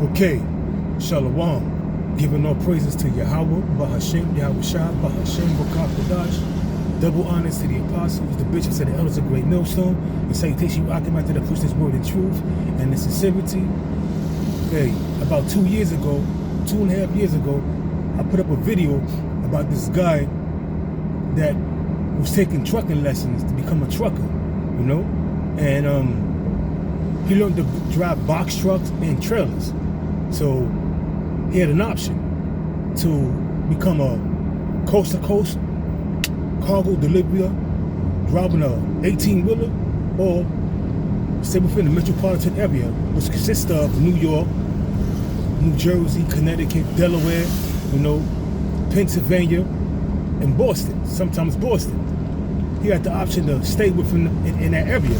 Okay, Shalom. Giving all praises to Yahweh, Bahashem, Yahweh Shah, Bahashem, Bakar Kadash. Double honors to the apostles, the bishops, and the elders of Great Millstone. And salutation you occupy to push this word in truth and in sincerity. Okay, about 2 years ago, 2.5 years ago, I put up a video about this guy that was taking trucking lessons to become a trucker, you know? And he learned to drive box trucks and trailers. So he had an option to become a coast-to-coast cargo delivery, driving a 18-wheeler, or stay within the metropolitan area, which consists of New York, New Jersey, Connecticut, Delaware, you know, Pennsylvania, and Boston, sometimes Boston. He had the option to stay within in that area.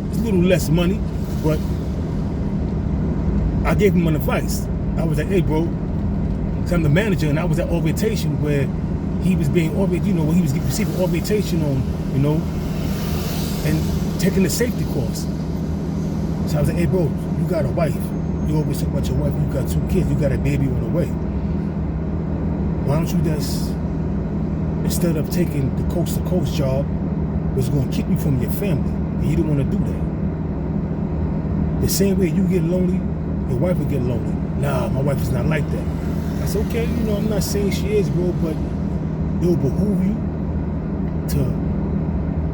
It's a little less money, but I gave him an advice. I was like, hey bro, because I'm the manager, and I was at orientation where he was being oriented, you know, where he was receiving orientation on, you know, and taking the safety course. So I was like, hey bro, you got a wife. You always talk about your wife, you got 2 kids, you got a baby on the way. Why don't you just, instead of taking the coast-to-coast job, was going to keep you from your family, and you don't want to do that. The same way you get lonely, your wife will get lonely. Nah, my wife is not like that. I said, okay, you know, I'm not saying she is, bro, but it will behoove you to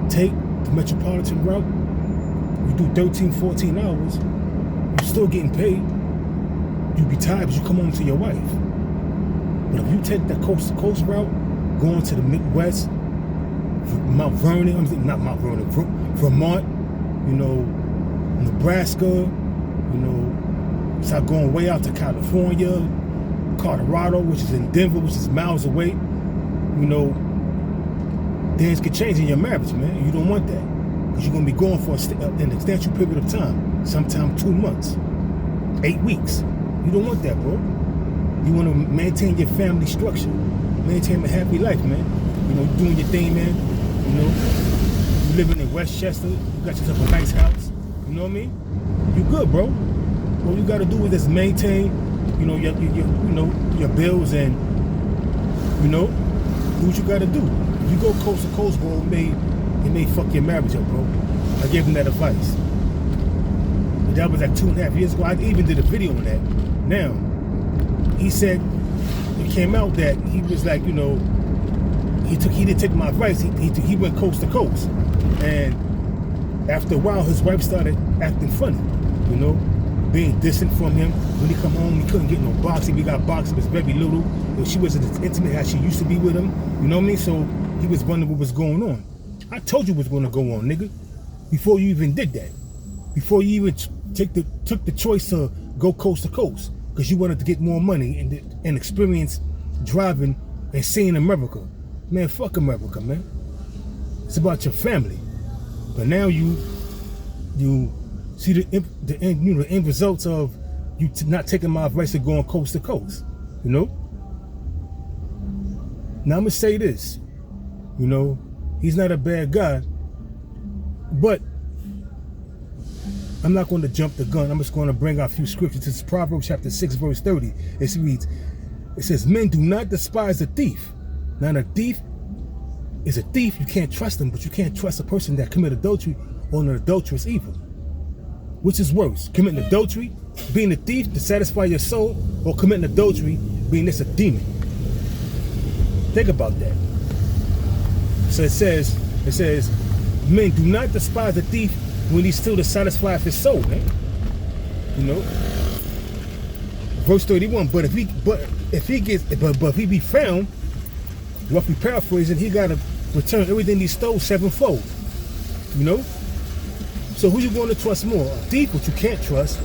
take the metropolitan route. You do 13, 14 hours, you're still getting paid. You be tired because you come home to your wife. But if you take the coast-to-coast route, going to the Midwest, Mount Vernon, not Mount Vernon, Vermont, you know, Nebraska, you know, start going way out to California, Colorado, which is in Denver, which is miles away, you know, things could change in your marriage, man. You don't want that. Because you're going to be going for an extensive period of time, sometimes 2 months, 8 weeks. You don't want that, bro. You want to maintain your family structure, maintain a happy life, man. You know, doing your thing, man. You know, you living in Westchester, you got yourself a nice house. You know what I mean? You good, bro. All you got to do is just maintain, you know, your bills, and you know, do what you got to do. If you go coast to coast, bro, it may fuck your marriage up, bro. I gave him that advice. But that was like 2.5 years ago. I even did a video on that. Now, he said it came out that he was like, you know, he didn't take my advice. He went coast to coast, and after a while, his wife started acting funny, you know, being distant from him. When he come home, he couldn't get no boxing. We got boxing, was very little. She wasn't as intimate as she used to be with him. You know what I mean? So he was wondering what was going on. I told you what's going to go on, nigga, before you even did that. Before you even took the choice to go coast to coast, because you wanted to get more money and experience driving and seeing America. Man, fuck America, man. It's about your family. But now you see the end results of you not taking my advice of going coast to coast, you know? Now I'm gonna say this, you know, he's not a bad guy, but I'm not going to jump the gun. I'm just going to bring out a few scriptures. It's Proverbs chapter 6, verse 30. It reads, it says, men do not despise a thief. Now a thief is a thief. You can't trust him, but you can't trust a person that commit adultery or an adulterous evil. Which is worse? Committing adultery, being a thief to satisfy your soul, or committing adultery, being this a demon? Think about that. So it says, men do not despise a thief when he's still to satisfy his soul, man. You know? Verse 31, but if he be found, roughly paraphrasing, he gotta return everything he stole 7-fold. You know? So who you going to trust more? A thief, which you can't trust,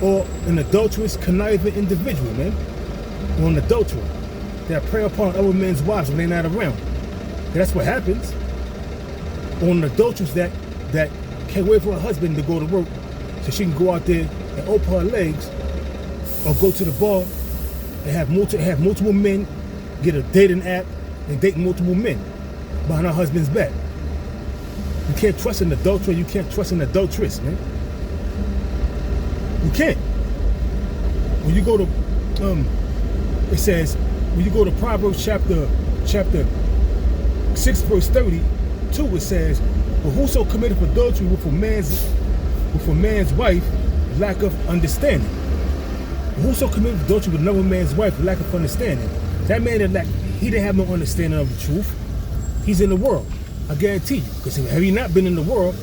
or an adulterous, conniving individual, man? Or an adulterer that prey upon other men's wives when they're not around. And that's what happens. Or an adulteress that can't wait for her husband to go to work so she can go out there and open her legs, or go to the bar and have multiple men, get a dating app and date multiple men behind her husband's back. You can't trust an adulterer, you can't trust an adulteress, man. You can't. when you go to, it says, when you go to Proverbs chapter 6 verse 32, it says, but whoso committeth adultery with a man's wife, lack of understanding. Whoso committeth adultery with another man's wife, lack of understanding. That man he didn't have no understanding of the truth. He's in the world, I guarantee you. Because had he not been in the world,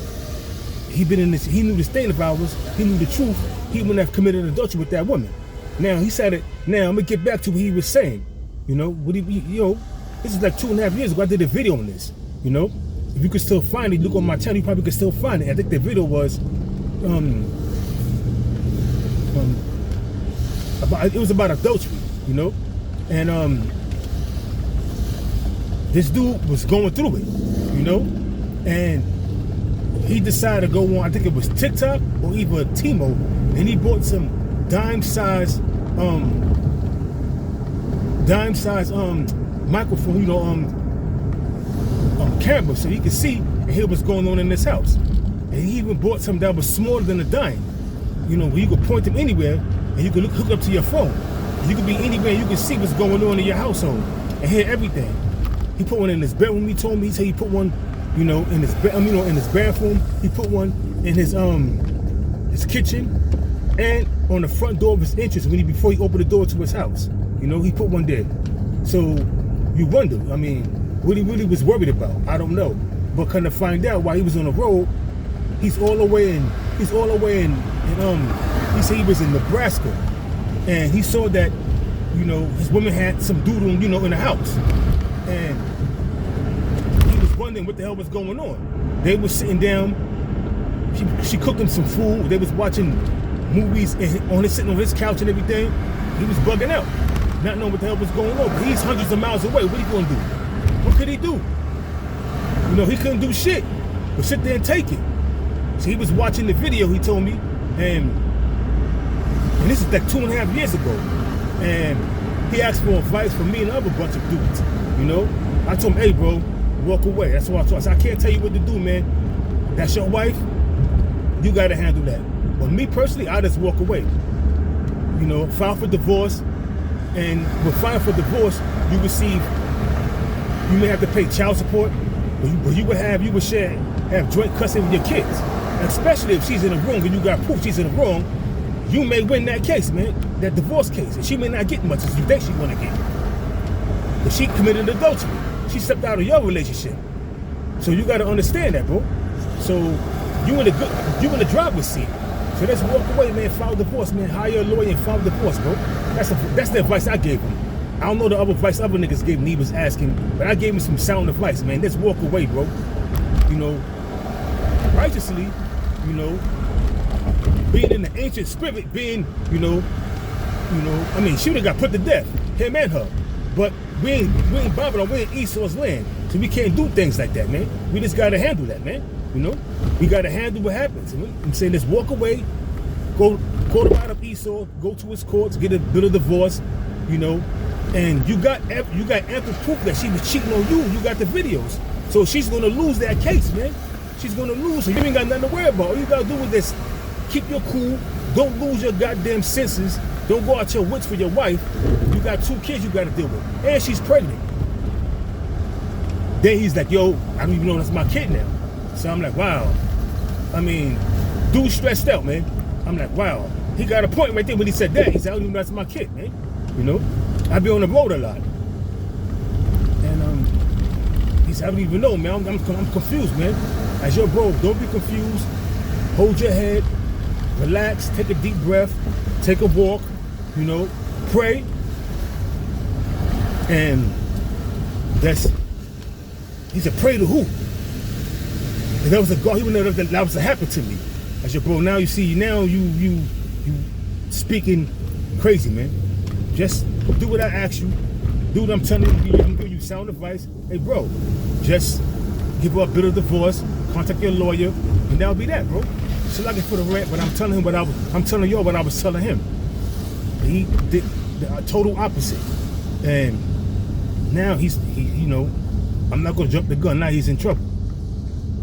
he knew the state of ours, he knew the truth, he wouldn't have committed adultery with that woman. Now he said it. Now I'm gonna get back to what he was saying. You know, this is like 2.5 years ago. I did a video on this. You know, if you could still find it, look on my channel, you probably could still find it. I think the video was about adultery, you know, and this dude was going through it, you know, and he decided to go on, I think it was TikTok or even Timo, and he bought some dime-size microphone, you know, camera, so he could see and hear what's going on in this house. And he even bought something that was smaller than a dime, you know, where you could point them anywhere and you could hook up to your phone. You could be anywhere, you could see what's going on in your household and hear everything. He put one in his bedroom. He told me, he said he put one, you know, in his in his bathroom. He put one in his kitchen and on the front door of his entrance before he opened the door to his house. You know, he put one there. So you wonder, I mean, what he really was worried about, I don't know. But kind of find out while he was on the road, he's all the way in, he said he was in Nebraska, and he saw that, you know, his woman had some dude, you know, in the house, and he was wondering what the hell was going on. They were sitting down, she cooked him some food, they was watching movies sitting on his couch and everything. He was bugging out, not knowing what the hell was going on, but he's hundreds of miles away. What are you gonna do? What could he do? You know, he couldn't do shit but sit there and take it. So he was watching the video, he told me, and this is like 2.5 years ago, and he asked for advice from me and another bunch of dudes, you know. I told him, hey bro, walk away. That's what I told him. I said, I can't tell you what to do, man. That's your wife, you gotta handle that. But me personally, I just walk away. You know, file for divorce, and with filing for divorce, you may have to pay child support, but you would have joint custody with your kids. Especially if she's in the wrong and you got proof she's in the wrong, you may win that case, man, that divorce case, and she may not get much as you think she's gonna get. But she committed adultery. She stepped out of your relationship. So you gotta understand that, bro. So you in the driver's seat. So let's walk away, man, file divorce, man. Hire a lawyer and file divorce, bro. That's the advice I gave him. I don't know the other advice other niggas gave me, he was asking, but I gave him some sound advice, man. Let's walk away, bro. You know, righteously, you know, being in the ancient spirit, being, you know, I mean, she would have got put to death, him and her. But we ain't Babylon, we in Esau's land. So we can't do things like that, man. We just gotta handle that, man. You know? We gotta handle what happens. I'm saying let's walk away, go to ride up Esau, go to his courts, get a bill of divorce, you know, and you got ample proof that she was cheating on you. You got the videos. So she's gonna lose that case, man. She's gonna lose. So you ain't got nothing to worry about. All you gotta do is this: keep your cool. Don't lose your goddamn senses. Don't go out your wits for your wife. You got 2 kids you gotta deal with, and she's pregnant. Then he's like, yo, I don't even know that's my kid now. So I'm like, wow. I mean, dude stressed out, man. I'm like, wow. He got a point right there when he said that. He said, I don't even know that's my kid, man. You know, I be on the road a lot. And he said, I don't even know, man. I'm confused, man. As your bro, don't be confused. Hold your head, relax, take a deep breath, take a walk, you know, pray. And he said, pray to who? And that was a God, he would never that was to happen to me. As your bro, now you see, now you speaking crazy, man. Just do what I ask you. Do what I'm telling you. I'm giving you sound advice. Hey, bro, just give her a bit of divorce, contact your lawyer, and that'll be that, bro. So like it for the rent, but I'm telling him I'm telling y'all what I was telling him. He did the total opposite. And now he, you know, I'm not gonna jump the gun. Now he's in trouble.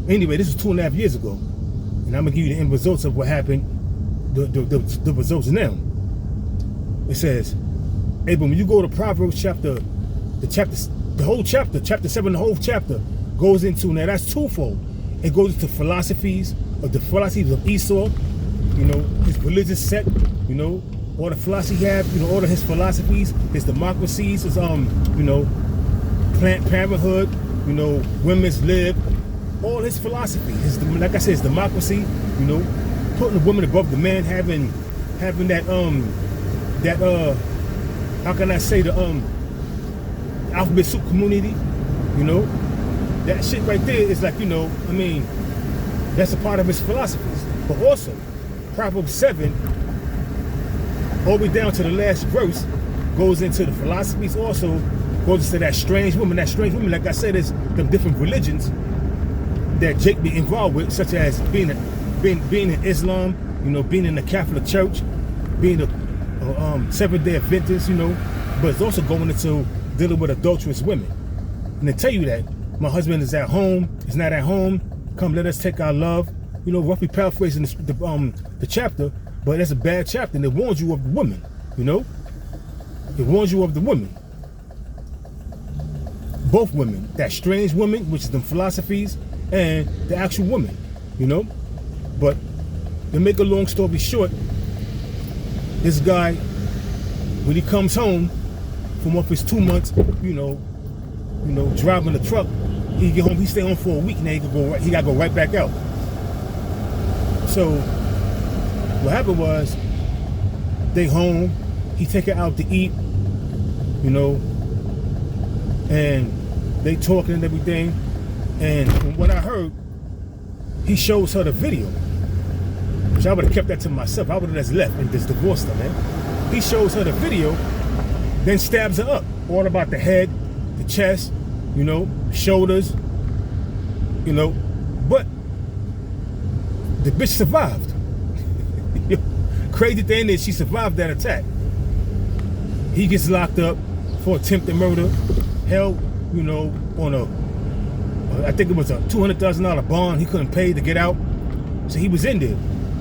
Anyway, this is 2.5 years ago, and I'm gonna give you the end results of what happened. The results now. It says, hey, but when you go to Proverbs chapter 7, the whole chapter goes into, now that's twofold. It goes into philosophies of Esau, you know, his religious sect, you know, all the philosophy he had, you know, all of his philosophies, his democracies, his, you know, Planned Parenthood, you know, women's lib, all his philosophy, like I said, his democracy, you know, putting the woman above the man, having that, how can I say, the alphabet soup community, you know, that shit right there is like, you know, I mean, that's a part of his philosophies. But also, Proverbs 7, all the way down to the last verse, goes into the philosophies, also goes into that strange woman. That strange woman, like I said, is the different religions that Jake be involved with, such as being in Islam, you know, being in the Catholic Church, being a Seventh-day Adventist, you know, but it's also going into dealing with adulterous women. And they tell you that my husband is at home, is not at home, come let us take our love, you know, roughly paraphrasing the chapter, but that's a bad chapter, and it warns you of the woman, you know? It warns you of the women. Both women, that strange woman, which is the philosophies, and the actual woman, you know? But to make a long story short, this guy, when he comes home from up his 2 months, you know, driving the truck, he get home, he stay home for a week, now he gotta go right back out. So what happened was, they home, he take her out to eat, you know, and they talking and everything, and from what I heard, he shows her the video, which I would have kept that to myself. I would have just left and just divorced her, man. He shows her the video, then stabs her up, all about the head, the chest, you know, shoulders, you know, but the bitch survived. Crazy thing is, she survived that attack. He gets locked up for attempted murder, held, you know, on I think it was a $200,000 bond he couldn't pay to get out. So he was in there.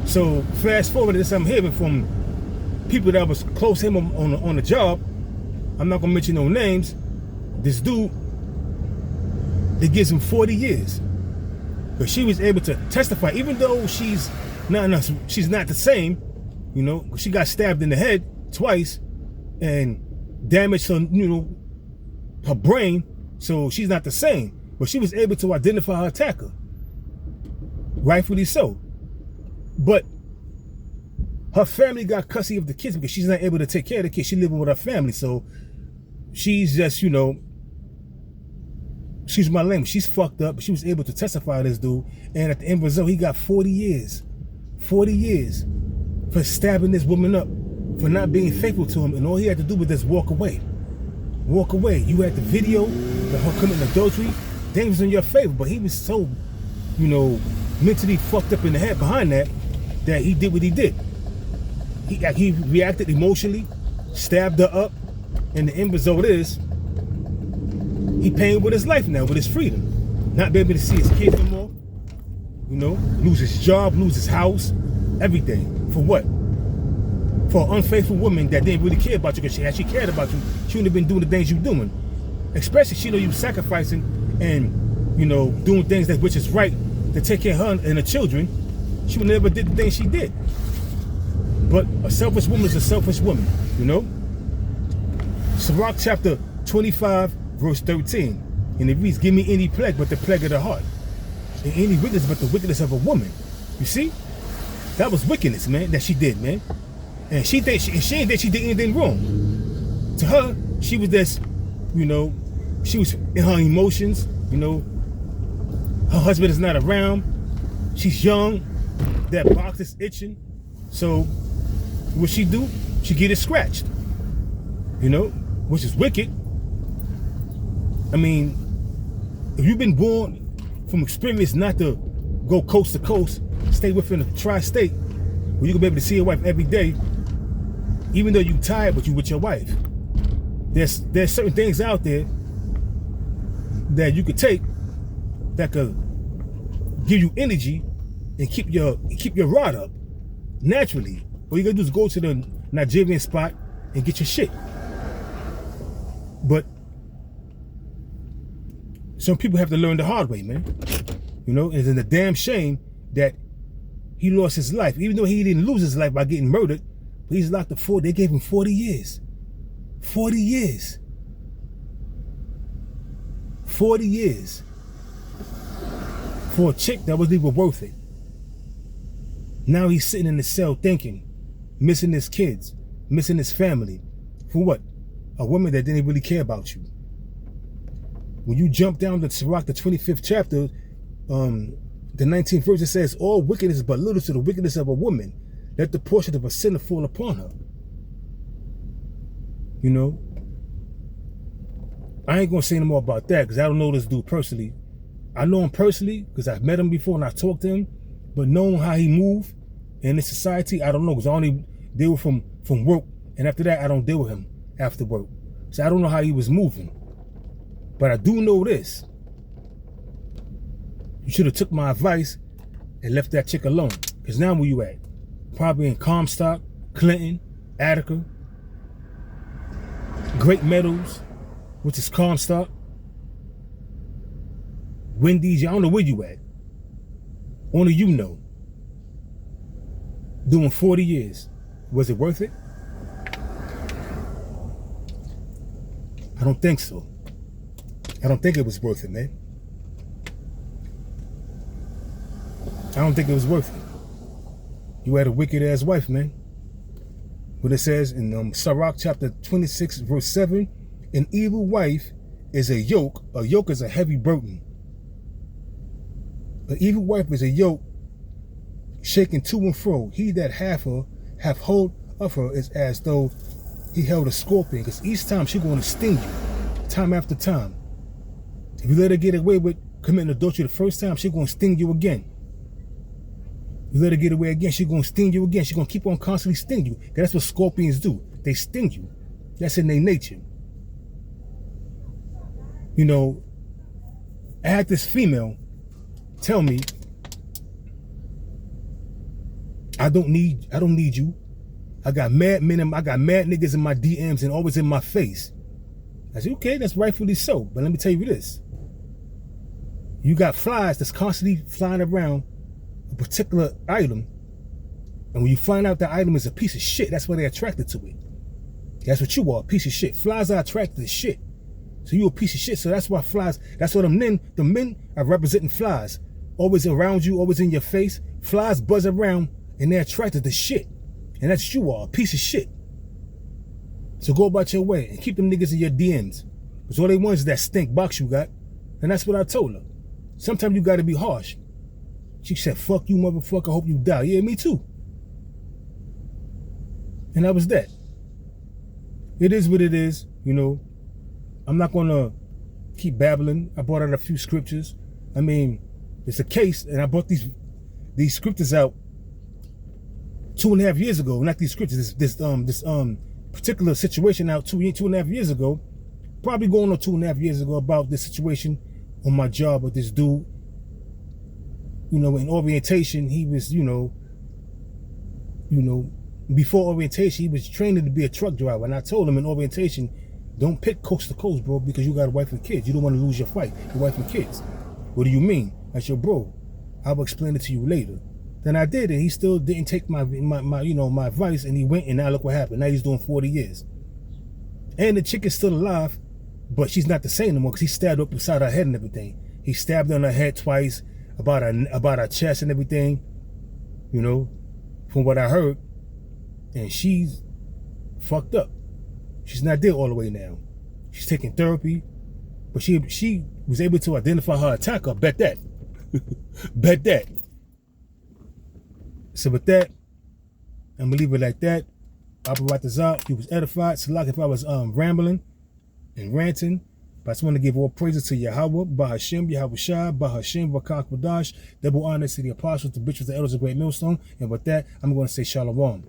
So fast forward to this, I'm hearing from people that was close to him on the job. I'm not gonna mention no names. This dude, it gives him 40 years. But she was able to testify, even though she's not the same, you know, she got stabbed in the head twice and damaged her, you know, her brain, so she's not the same. But she was able to identify her attacker. Rightfully so. But her family got custody of the kids because she's not able to take care of the kids. She's living with her family, so she's just, you know, she's my language. She's fucked up, but she was able to testify to this dude. And at the end result, he got 40 years. 40 years for stabbing this woman up, for not being faithful to him. And all he had to do was just walk away. Walk away. You had the video of her committing adultery. Things was in your favor, but he was so, you know, mentally fucked up in the head behind that he did what he did. He reacted emotionally, stabbed her up, and the end result is he paying with his life now, with his freedom. Not be able to see his kids anymore, you know, lose his job, lose his house, everything. For what? For an unfaithful woman that didn't really care about you, because she actually cared about you, she wouldn't have been doing the things you're doing. Especially she know you sacrificing and, you know, doing things that which is right to take care of her and her children. She would never did the things she did. But a selfish woman is a selfish woman, you know? Sirach chapter 25, verse 13. And it reads, give me any plague but the plague of the heart, and any wickedness but the wickedness of a woman. You see? That was wickedness, man, that she did, man. And she ain't think she did anything wrong. To her, she was just, you know, she was in her emotions, you know. Her husband is not around. She's young. That box is itching. So what she do? She get it scratched. You know, which is wicked. I mean, if you've been born from experience not to go coast to coast, stay within the tri-state, where you can be able to see your wife every day, even though you're tired, but you with your wife. There's certain things out there that you could take that could give you energy and keep your rod up naturally. All you gotta do is go to the Nigerian spot and get your shit. But some people have to learn the hard way, man. You know, and it's a damn shame that he lost his life, even though he didn't lose his life by getting murdered. But he's locked up for, they gave him 40 years. 40 years. 40 years. For a chick that wasn't even worth it. Now he's sitting in the cell thinking, missing his kids, missing his family. For what? A woman that didn't really care about you. When you jump down to Sirach, the 25th chapter, the 19th verse, it says, all wickedness is but little to the wickedness of a woman. Let the portion of a sinner fall upon her. You know? I ain't gonna say no more about that because I don't know this dude personally. I know him personally because I've met him before and I talked to him. But knowing how he moved in this society, I don't know because I only deal with him from work. And after that, I don't deal with him after work. So I don't know how he was moving. But I do know this. You should have took my advice and left that chick alone. Because now where you at? Probably in Comstock, Clinton, Attica, Great Meadows, which is Comstock, Wendy's. I don't know where you at. Only you know. Doing 40 years. Was it worth it? I don't think so. I don't think it was worth it, man. I don't think it was worth it. You had a wicked ass wife, man. What it says in Sirach chapter 26 verse 7, an evil wife is a yoke. A yoke is a heavy burden. An evil wife is a yoke shaken to and fro. He that hath hold of her is as though he held a scorpion, because each time she's going to sting you, time after time. If you let her get away with committing adultery the first time, she's going to sting you again. You let her get away again, she's going to sting you again. She's going to keep on constantly stinging you. That's what scorpions do. They sting you. That's in their nature. You know, I had this female tell me, I don't need you. I got mad men, I got mad niggas in my DMs and always in my face. I said, okay, that's rightfully so. But let me tell you this. You got flies that's constantly flying around a particular item. And when you find out that item is a piece of shit, that's why they're attracted to it. That's what you are, a piece of shit. Flies are attracted to shit. So you a piece of shit. So that's why flies, that's why the men are representing flies. Always around you, always in your face. Flies buzz around and they're attracted to shit. And that's what you are, a piece of shit. So go about your way and keep them niggas in your DMs. Because all they want is that stink box you got. And that's what I told her. Sometimes you got to be harsh. She said, fuck you, motherfucker, I hope you die. Yeah, me too. And that was that. It is what it is, you know. I'm not going to keep babbling. I brought out a few scriptures. I mean, it's a case, and I brought these scriptures out 2.5 years ago. Not these scriptures, this particular situation out 2.5 years ago. Probably going on 2.5 years ago about this situation on my job with this dude. You know, in orientation, he was, you know, before orientation, he was training to be a truck driver. And I told him in orientation, don't pick coast to coast, bro, because you got a wife and kids. You don't want to lose your fight, your wife and kids. What do you mean? That's your bro. I will explain it to you later. Then I did, and he still didn't take my advice, and he went, and now look what happened. Now he's doing 40 years. And the chick is still alive, but she's not the same anymore because he stabbed up inside her head and everything. He stabbed her on her head twice, about her chest and everything, you know, from what I heard. And she's fucked up. She's not there all the way now. She's taking therapy, but she was able to identify her attacker. Bet that. Bet that. So with that, I'm gonna leave it like that. Abu Ratazak, he was edified. Salak if I was rambling and ranting. But I just want to give all praises to Yahweh, Bahashem, Yahweh Shah, Bahashem, Vakak Wadash, double honors to the apostles, the bishops, the elders of Great Millstone. And with that, I'm going to say Shalom.